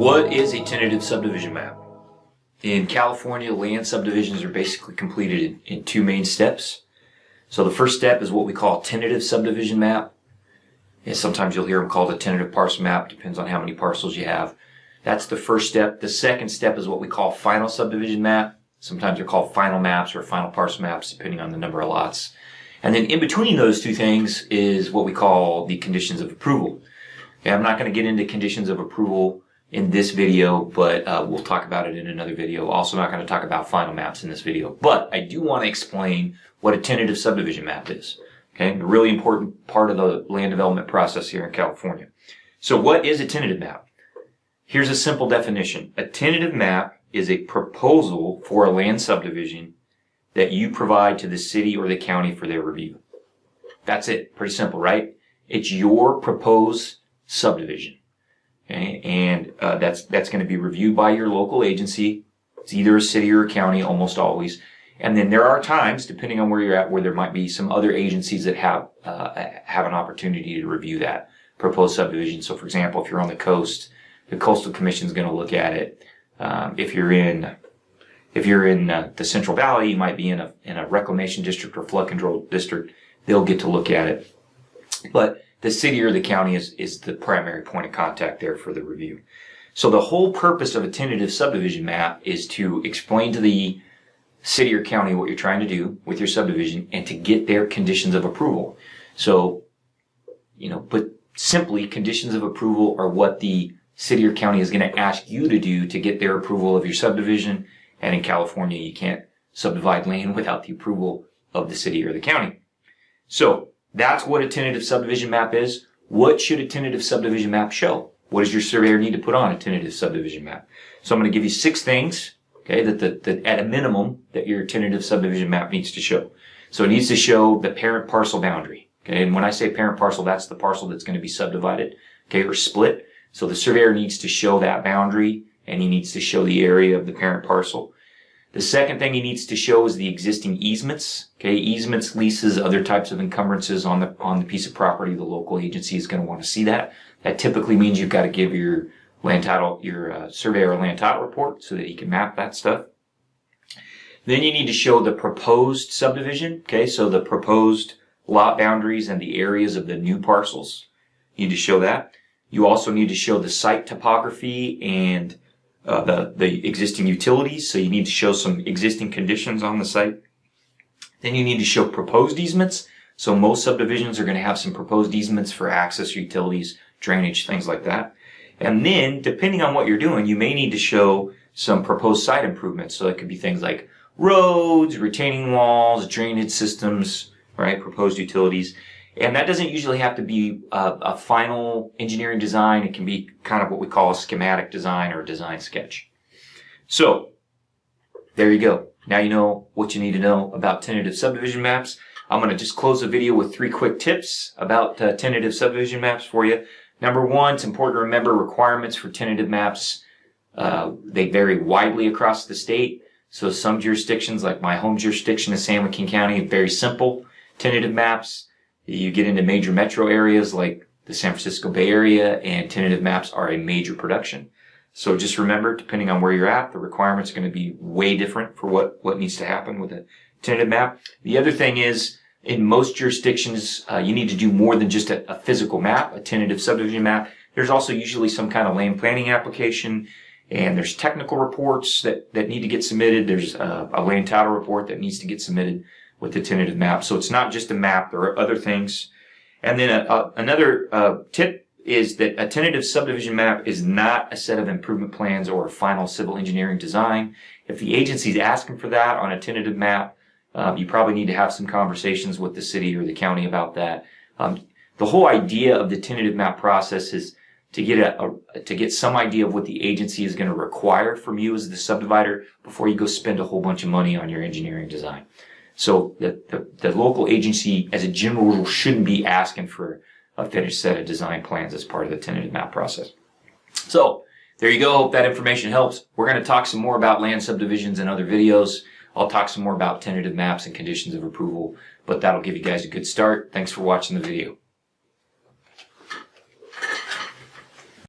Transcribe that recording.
What is a tentative subdivision map? In California, land subdivisions are basically completed in two main steps. So the first step is what we call a tentative subdivision map. And sometimes you'll hear them called a tentative parcel map, depends on how many parcels you have. That's the first step. The second step is what we call final subdivision map. Sometimes they're called final maps or final parcel maps, depending on the number of lots. And then in between those two things is what we call the conditions of approval. Okay, I'm not going to get into conditions of approval in this video, but we'll talk about it in another video. Also not going to talk about final maps in this video, but I do want to explain what a tentative subdivision map is. Okay, a really important part of the land development process here in California. So what is a tentative map? Here's a simple definition. A tentative map is a proposal for a land subdivision that you provide to the city or the county for their review. That's it. Pretty simple, right? It's your proposed subdivision. Okay? And that's going to be reviewed by your local agency. It's either a city or a county, almost always. And then there are times, depending on where you're at, where there might be some other agencies that have an opportunity to review that proposed subdivision. So, for example, if you're on the coast, the Coastal Commission is going to look at it. If you're in the Central Valley, you might be in a reclamation district or flood control district. They'll get to look at it. But the city or the county is the primary point of contact there for the review. So the whole purpose of a tentative subdivision map is to explain to the city or county what you're trying to do with your subdivision and to get their conditions of approval. So, but simply conditions of approval are what the city or county is going to ask you to do to get their approval of your subdivision. And in California, you can't subdivide land without the approval of the city or the county. So that's what a tentative subdivision map is. What should a tentative subdivision map show? What does your surveyor need to put on a tentative subdivision map? So I'm going to give you 6 things, okay, that at a minimum that your tentative subdivision map needs to show. So it needs to show the parent parcel boundary. Okay, and when I say parent parcel, that's the parcel that's going to be subdivided, okay, or split. So the surveyor needs to show that boundary, and he needs to show the area of the parent parcel. The second thing he needs to show is the existing easements. Okay, easements, leases, other types of encumbrances on the piece of property. The local agency is going to want to see that. That typically means you've got to give your surveyor a land title report so that he can map that stuff. Then you need to show the proposed subdivision. Okay, so the proposed lot boundaries and the areas of the new parcels. You need to show that. You also need to show the site topography and the existing utilities. So you need to show some existing conditions on the site. Then you need to show proposed easements. So most subdivisions are going to have some proposed easements for access, utilities, drainage, things like that. And then, depending on what you're doing, you may need to show some proposed site improvements. So it could be things like roads, retaining walls, drainage systems, right? Proposed utilities. And that doesn't usually have to be a final engineering design. It can be kind of what we call a schematic design or a design sketch. So, there you go. Now you know what you need to know about tentative subdivision maps. I'm going to just close the video with 3 quick tips about tentative subdivision maps for you. Number 1, it's important to remember requirements for tentative maps. They vary widely across the state. So some jurisdictions, like my home jurisdiction in San Joaquin County, are very simple tentative maps. You get into major metro areas like the San Francisco Bay Area, and tentative maps are a major production. So just remember, depending on where you're at, the requirements are going to be way different for what needs to happen with a tentative map. The other thing is, in most jurisdictions, you need to do more than just a physical map, a tentative subdivision map. There's also usually some kind of land planning application, and there's technical reports that need to get submitted. There's a land title report that needs to get submitted with the tentative map. So it's not just a map. There are other things. And then another tip is that a tentative subdivision map is not a set of improvement plans or a final civil engineering design. If the agency is asking for that on a tentative map, you probably need to have some conversations with the city or the county about that. The whole idea of the tentative map process is to get some idea of what the agency is going to require from you as the subdivider before you go spend a whole bunch of money on your engineering design. So the local agency, as a general rule, shouldn't be asking for a finished set of design plans as part of the tentative map process. So there you go. Hope that information helps. We're going to talk some more about land subdivisions in other videos. I'll talk some more about tentative maps and conditions of approval, but that'll give you guys a good start. Thanks for watching the video.